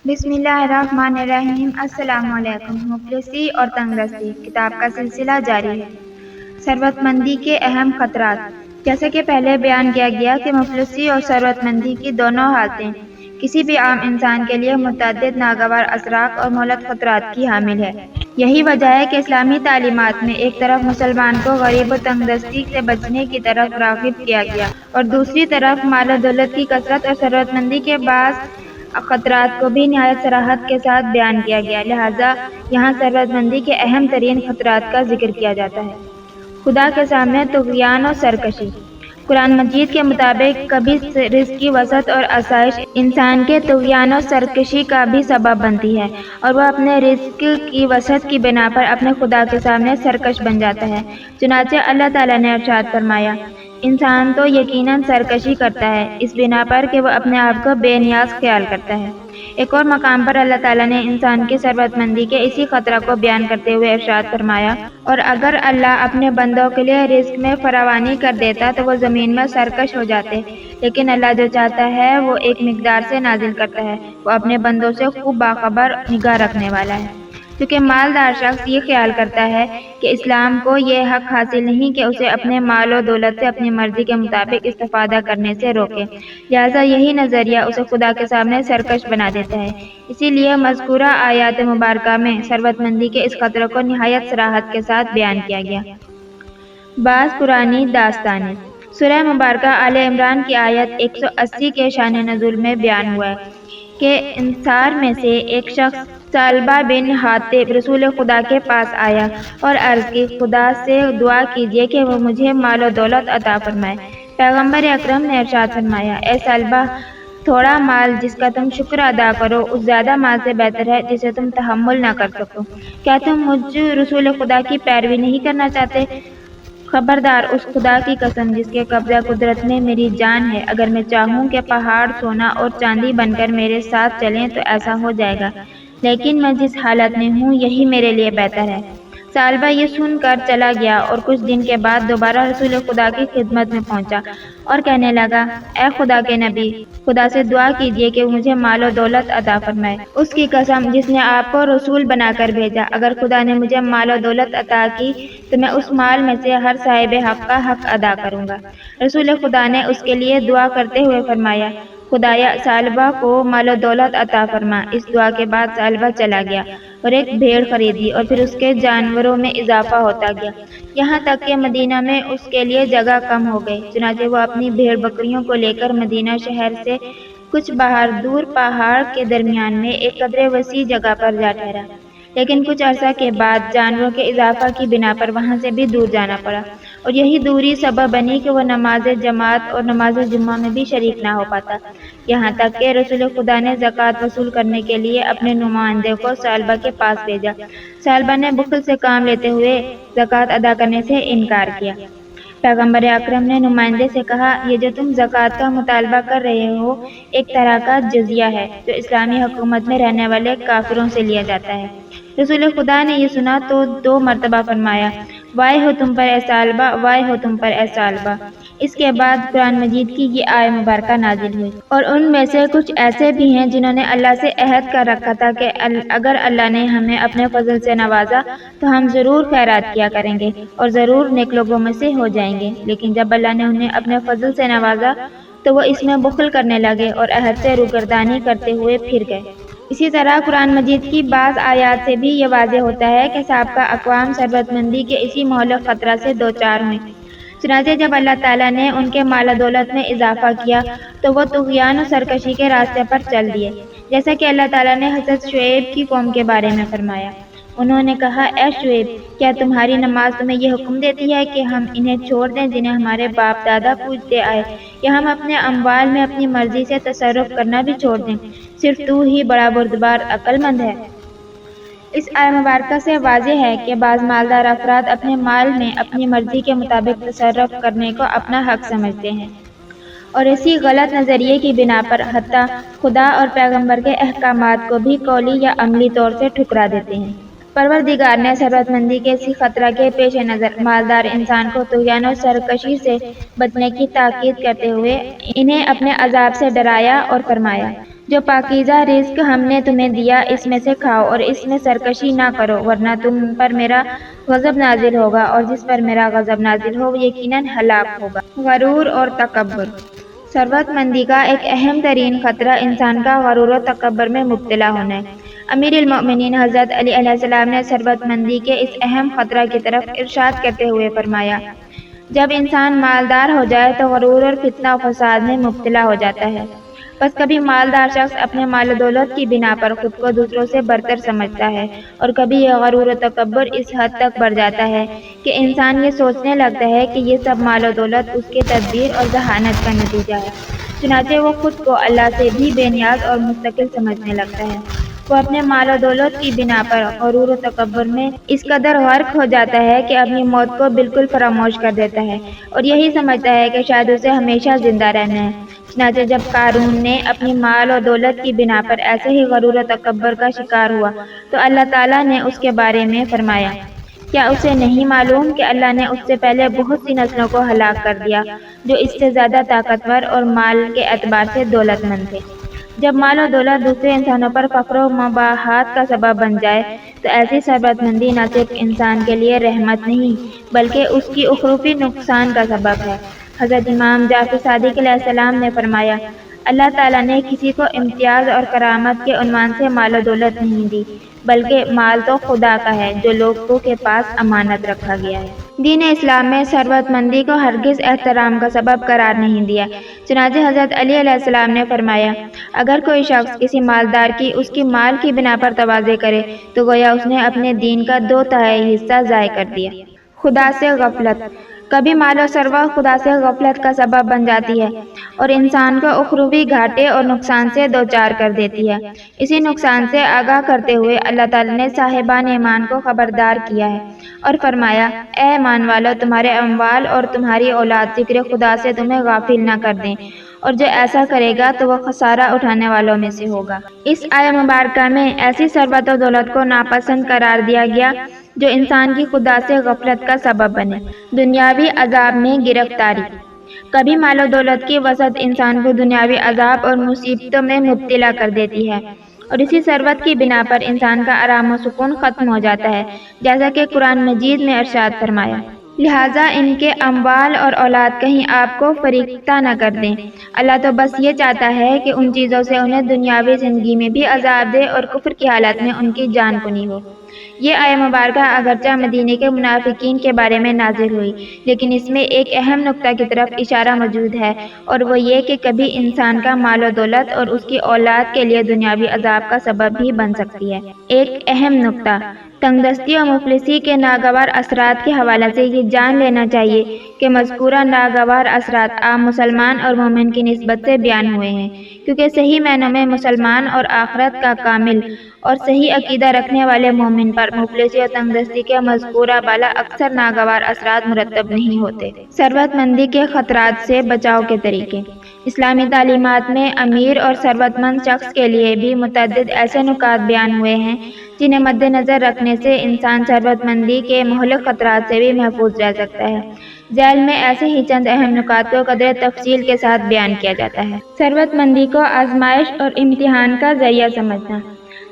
بسم اللہ الرحمن الرحیم۔ السلام علیکم۔ مفلسی اور تنگ دستی کتاب کا سلسلہ جاری ہے۔ ثروت مندی کے اہم خطرات۔ جیسا کہ پہلے بیان کیا گیا کہ مفلسی اور ثروت مندی کی دونوں حالتیں کسی بھی عام انسان کے لیے متعدد ناگوار اثرات اور مہلک خطرات کی حامل ہے۔ یہی وجہ ہے کہ اسلامی تعلیمات میں ایک طرف مسلمان کو غریب و تنگ دستی سے بچنے کی طرف راغب کیا گیا اور دوسری طرف مال و دولت کی کثرت اور ثروت مندی کے بعض خطرات کو بھی نہایت صراحت کے ساتھ بیان کیا گیا، لہٰذا یہاں ثروت مندی کے اہم ترین خطرات کا ذکر کیا جاتا ہے۔ خدا کے سامنے طغیان و سرکشی۔ قرآن مجید کے مطابق کبھی رزق کی وسعت اور آسائش انسان کے طغیان و سرکشی کا بھی سبب بنتی ہے اور وہ اپنے رزق کی وسعت کی بنا پر اپنے خدا کے سامنے سرکش بن جاتا ہے۔ چنانچہ اللہ تعالیٰ نے ارشاد فرمایا، انسان تو یقیناً سرکشی کرتا ہے اس بنا پر کہ وہ اپنے آپ کو بے نیاز خیال کرتا ہے۔ ایک اور مقام پر اللہ تعالیٰ نے انسان کی ثروت مندی کے اسی خطرہ کو بیان کرتے ہوئے ارشاد فرمایا، اور اگر اللہ اپنے بندوں کے لیے رزق میں فراوانی کر دیتا تو وہ زمین میں سرکش ہو جاتے، لیکن اللہ جو چاہتا ہے وہ ایک مقدار سے نازل کرتا ہے، وہ اپنے بندوں سے خوب باخبر نگاہ رکھنے والا ہے۔ کیونکہ مالدار شخص یہ خیال کرتا ہے کہ اسلام کو یہ حق حاصل نہیں کہ اسے اپنے مال و دولت سے اپنی مرضی کے مطابق استفادہ کرنے سے روکے، لہٰذا یہی نظریہ اسے خدا کے سامنے سرکش بنا دیتا ہے۔ اسی لیے مذکورہ آیات مبارکہ میں ثروت مندی کے اس خطرے کو نہایت صراحت کے ساتھ بیان کیا گیا۔ بعض قرآنی داستانیں۔ سورہ مبارکہ آل عمران کی آیت 180 کے شان نزول میں بیان ہوا ہے کہ انصار میں سے ایک شخص ثعلبہ بن حاطب رسول خدا کے پاس آیا اور عرض کی، خدا سے دعا کیجیے کہ وہ مجھے مال و دولت عطا فرمائے۔ پیغمبر اکرم نے ارشاد فرمایا، اے ثعلبہ، تھوڑا مال جس کا تم شکر ادا کرو اس زیادہ مال سے بہتر ہے جسے تم تحمل نہ کر سکو۔ کیا تم مجھ رسول خدا کی پیروی نہیں کرنا چاہتے؟ خبردار، اس خدا کی قسم جس کے قبضہ قدرت میں میری جان ہے، اگر میں چاہوں کہ پہاڑ سونا اور چاندی بن کر میرے ساتھ چلیں تو ایسا ہو جائے گا، لیکن میں جس حالت میں ہوں یہی میرے لیے بہتر ہے۔ ثعلبہ یہ سن کر چلا گیا اور کچھ دن کے بعد دوبارہ رسول خدا کی خدمت میں پہنچا اور کہنے لگا، اے خدا کے نبی، خدا سے دعا کیجیے کہ وہ مجھے مال و دولت عطا فرمائے۔ اس کی قسم جس نے آپ کو رسول بنا کر بھیجا، اگر خدا نے مجھے مال و دولت عطا کی تو میں اس مال میں سے ہر صاحب حق کا حق ادا کروں گا۔ رسول خدا نے اس کے لیے دعا کرتے ہوئے فرمایا، خدایا ثعلبہ کو مال و دولت عطا فرما۔ اس دعا کے بعد ثعلبہ چلا گیا اور ایک بھیڑ خریدی اور پھر اس کے جانوروں میں اضافہ ہوتا گیا، یہاں تک کہ مدینہ میں اس کے لیے جگہ کم ہو گئی۔ چنانچہ وہ اپنی بھیڑ بکریوں کو لے کر مدینہ شہر سے کچھ باہر دور پہاڑ کے درمیان میں ایک قدرے وسیع جگہ پر جا ٹھہرا، لیکن کچھ عرصہ کے بعد جانوروں کے اضافہ کی بنا پر وہاں سے بھی دور جانا پڑا، اور یہی دوری سبب بنی کہ وہ نماز جماعت اور نماز جمعہ میں بھی شریک نہ ہو پاتا، یہاں تک کہ رسول خدا نے زکوٰۃ وصول کرنے کے لیے اپنے نمائندے کو ثعلبہ کے پاس بھیجا۔ ثعلبہ نے بخل سے کام لیتے ہوئے زکوٰۃ ادا کرنے سے انکار کیا۔ پیغمبر اکرم نے نمائندے سے کہا، یہ جو تم زکوٰۃ کا مطالبہ کر رہے ہو ایک طرح کا جزیہ ہے جو اسلامی حکومت میں رہنے والے کافروں سے لیا جاتا ہے۔ رسول خدا نے یہ سنا تو 2 مرتبہ فرمایا، وائے ہو تم پر اے ثعلبہ، وائے ہو تم پر اے ثعلبہ۔ اس کے بعد قرآن مجید کی یہ آیت مبارکہ نازل ہوئی، اور ان میں سے کچھ ایسے بھی ہیں جنہوں نے اللہ سے عہد کر رکھا تھا کہ اگر اللہ نے ہمیں اپنے فضل سے نوازا تو ہم ضرور خیرات کیا کریں گے اور ضرور نیک لوگوں میں سے ہو جائیں گے، لیکن جب اللہ نے انہیں اپنے فضل سے نوازا تو وہ اس میں بخل کرنے لگے اور عہد سے روگردانی کرتے ہوئے پھر گئے۔ اسی طرح قرآن مجید کی بعض آیات سے بھی یہ واضح ہوتا ہے کہ سابقہ اقوام ثروت مندی کے اسی مہلک خطرہ سے دوچار ہوئیں۔ چنانچہ جب اللہ تعالیٰ نے ان کے مال و دولت میں اضافہ کیا تو وہ طغیان و سرکشی کے راستے پر چل دیے، جیسا کہ اللہ تعالیٰ نے حضرت شعیب کی قوم کے بارے میں فرمایا۔ انہوں نے کہا، اے شعیب، کیا تمہاری نماز تمہیں یہ حکم دیتی ہے کہ ہم انہیں چھوڑ دیں جنہیں ہمارے باپ دادا پوجتے آئے، یا ہم اپنے اموال میں اپنی مرضی سے تصرف کرنا بھی چھوڑ دیں؟ صرف تو ہی بڑا بردبار عقل مند ہے۔ اس آیت مبارکہ سے واضح ہے کہ بعض مالدار افراد اپنے مال میں اپنی مرضی کے مطابق تصرف کرنے کو اپنا حق سمجھتے ہیں، اور اسی غلط نظریے کی بنا پر حتیٰ خدا اور پیغمبر کے احکامات کو بھی قولی یا عملی طور سے ٹھکرا دیتے ہیں۔ پروردگار نے ثروت مندی کے اسی خطرہ کے پیش نظر مالدار انسان کو طغیان و سرکشی سے بچنے کی تاکید کرتے ہوئے انہیں اپنے عذاب سے ڈرایا اور فرمایا، جو پاکیزہ رزق ہم نے تمہیں دیا اس میں سے کھاؤ اور اس میں سرکشی نہ کرو، ورنہ تم پر میرا غضب نازل ہوگا، اور جس پر میرا غضب نازل ہو وہ یقیناً ہلاک ہوگا۔ غرور اور تکبر۔ ثروت مندی کا ایک اہم ترین خطرہ انسان کا غرور و تکبر میں مبتلا ہونا ہے۔ امیر المؤمنین حضرت علی علیہ السلام نے ثروت مندی کے اس اہم خطرہ کی طرف ارشاد کرتے ہوئے فرمایا، جب انسان مالدار ہو جائے تو غرور اور فتنہ و فساد میں مبتلا ہو جاتا ہے۔ بس کبھی مالدار شخص اپنے مال و دولت کی بنا پر خود کو دوسروں سے برتر سمجھتا ہے، اور کبھی یہ غرور و تکبر اس حد تک بڑھ جاتا ہے کہ انسان یہ سوچنے لگتا ہے کہ یہ سب مال و دولت اس کے تدبیر اور ذہانت کا نتیجہ ہے، چنانچہ وہ خود کو اللہ سے بھی بے نیاز اور مستقل سمجھنے لگتا ہے۔ وہ اپنے مال و دولت کی بنا پر غرور و تکبر میں اس قدر غرق ہو جاتا ہے کہ اپنی موت کو بالکل فراموش کر دیتا ہے، اور یہی سمجھتا ہے کہ شاید اسے ہمیشہ زندہ رہنا ہے۔ چنانچہ جب قارون نے اپنی مال و دولت کی بنا پر ایسے ہی غرور و تکبر کا شکار ہوا تو اللہ تعالیٰ نے اس کے بارے میں فرمایا، کیا اسے نہیں معلوم کہ اللہ نے اس سے پہلے بہت سی نسلوں کو ہلاک کر دیا جو اس سے زیادہ طاقتور اور مال کے اعتبار سے دولت مند تھے۔ جب مال و دولت دوسرے انسانوں پر فخر و مباحات کا سبب بن جائے تو ایسی ثروت مندی نہ صرف انسان کے لیے رحمت نہیں بلکہ اس کی اخروی نقصان کا سبب ہے۔ حضرت امام جعفر صادق علیہ السلام نے فرمایا، اللہ تعالیٰ نے کسی کو امتیاز اور کرامت کے عنوان سے مال و دولت نہیں دی، بلکہ مال تو خدا کا ہے جو لوگوں کے پاس امانت رکھا گیا ہے۔ دین اسلام میں ثروت مندی کو ہرگز احترام کا سبب قرار نہیں دیا، چنانچہ حضرت علی علیہ السلام نے فرمایا، اگر کوئی شخص کسی مالدار کی اس کی مال کی بنا پر تواضع کرے تو گویا اس نے اپنے دین کا 2/3 حصہ ضائع کر دیا۔ خدا سے غفلت۔ کبھی مال و ثروت خدا سے غفلت کا سبب بن جاتی ہے اور انسان کو اخروی گھاٹے اور نقصان سے دوچار کر دیتی ہے۔ اسی نقصان سے آگاہ کرتے ہوئے اللہ تعالیٰ نے صاحبان ایمان کو خبردار کیا ہے اور فرمایا، اے ایمان والو، تمہارے اموال اور تمہاری اولاد ذکر خدا سے تمہیں غافل نہ کر دیں، اور جو ایسا کرے گا تو وہ خسارہ اٹھانے والوں میں سے ہوگا۔ اس آیہ مبارکہ میں ایسی ثروت و دولت کو ناپسند قرار دیا گیا جو انسان کی خدا سے غفلت کا سبب بنے۔ دنیاوی عذاب میں گرفتاری۔ کبھی مال و دولت کی وسعت انسان کو دنیاوی عذاب اور مصیبتوں میں مبتلا کر دیتی ہے، اور اسی ثروت کی بنا پر انسان کا آرام و سکون ختم ہو جاتا ہے، جیسا کہ قرآن مجید میں ارشاد فرمایا، لہٰذا ان کے اموال اور اولاد کہیں آپ کو فریفتہ نہ کر دیں۔ اللہ تو بس یہ چاہتا ہے کہ ان چیزوں سے انہیں دنیاوی زندگی میں بھی عذاب دے اور کفر کی حالت میں ان کی جان کنی ہو۔ یہ آیہ مبارکہ اگرچہ مدینے کے منافقین کے بارے میں نازل ہوئی، لیکن اس میں ایک اہم نقطہ کی طرف اشارہ موجود ہے، اور وہ یہ کہ کبھی انسان کا مال و دولت اور اس کی اولاد کے لیے دنیاوی عذاب کا سبب بھی بن سکتی ہے۔ ایک اہم نقطہ، تنگ دستی اور مفلسی کے ناگوار اثرات کے حوالے سے یہ جان لینا چاہیے کہ مذکورہ ناگوار اثرات عام مسلمان اور مومن کی نسبت سے بیان ہوئے ہیں، کیونکہ صحیح معنوں میں مسلمان اور آخرت کا کامل اور صحیح عقیدہ رکھنے والے مومن پر مفلسی اور تنگ دستی کے مذکورہ بالا اکثر ناگوار اثرات مرتب نہیں ہوتے۔ ثروت مندی کے خطرات سے بچاؤ کے طریقے۔ اسلامی تعلیمات میں امیر اور ثروت مند شخص کے لیے بھی متعدد ایسے نکات بیان ہوئے ہیں جنہیں مد نظر رکھنے سے انسان ثروت مندی کے مہلک خطرات سے بھی محفوظ رہ سکتا ہے۔ ذیل میں ایسے ہی چند اہم نکات کو قدر تفصیل کے ساتھ بیان کیا جاتا ہے۔ ثروت مندی کو آزمائش اور امتحان کا ذریعہ سمجھنا۔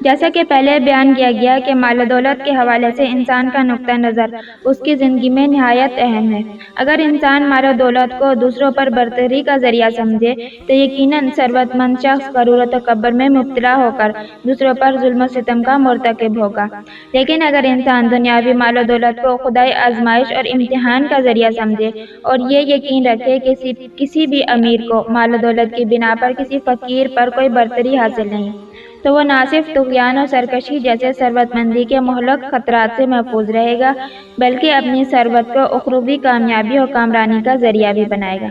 جیسا کہ پہلے بیان کیا گیا کہ مال و دولت کے حوالے سے انسان کا نقطہ نظر اس کی زندگی میں نہایت اہم ہے۔ اگر انسان مال و دولت کو دوسروں پر برتری کا ذریعہ سمجھے تو یقیناً ثروت مند شخص غرور و تکبر میں مبتلا ہو کر دوسروں پر ظلم و ستم کا مرتکب ہوگا۔ لیکن اگر انسان دنیاوی مال و دولت کو خدائی آزمائش اور امتحان کا ذریعہ سمجھے اور یہ یقین رکھے کہ کسی بھی امیر کو مال و دولت کی بنا پر کسی فقیر پر کوئی برتری حاصل نہیں، تو وہ نہ صرف طغیان اور سرکشی جیسے ثروت مندی کے مہلک خطرات سے محفوظ رہے گا بلکہ اپنی ثروت کو اخروی کامیابی اور کامرانی کا ذریعہ بھی بنائے گا۔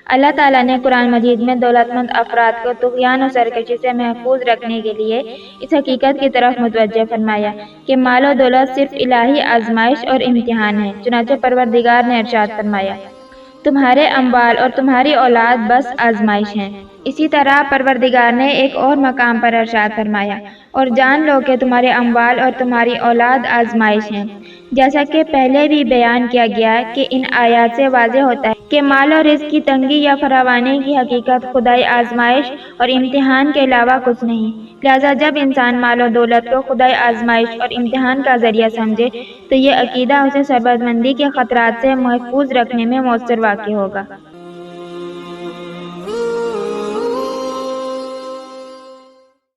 اللہ تعالیٰ نے قرآن مجید میں دولت مند افراد کو طغیان اور سرکشی سے محفوظ رکھنے کے لیے اس حقیقت کی طرف متوجہ فرمایا کہ مال و دولت صرف الہی آزمائش اور امتحان ہے، چنانچہ پروردگار نے ارشاد فرمایا، تمہارے اموال اور تمہاری اولاد بس آزمائش ہیں۔ اسی طرح پروردگار نے ایک اور مقام پر ارشاد فرمایا، اور جان لو کہ تمہارے اموال اور تمہاری اولاد آزمائش ہیں۔ جیسا کہ پہلے بھی بیان کیا گیا ہے کہ ان آیات سے واضح ہوتا ہے کہ مال اور رزق کی تنگی یا فراوانی کی حقیقت خدائی آزمائش اور امتحان کے علاوہ کچھ نہیں۔ لہٰذا جب انسان مال و دولت کو خدائی آزمائش اور امتحان کا ذریعہ سمجھے تو یہ عقیدہ اسے ثروت مندی کے خطرات سے محفوظ رکھنے میں مؤثر واقع ہوگا۔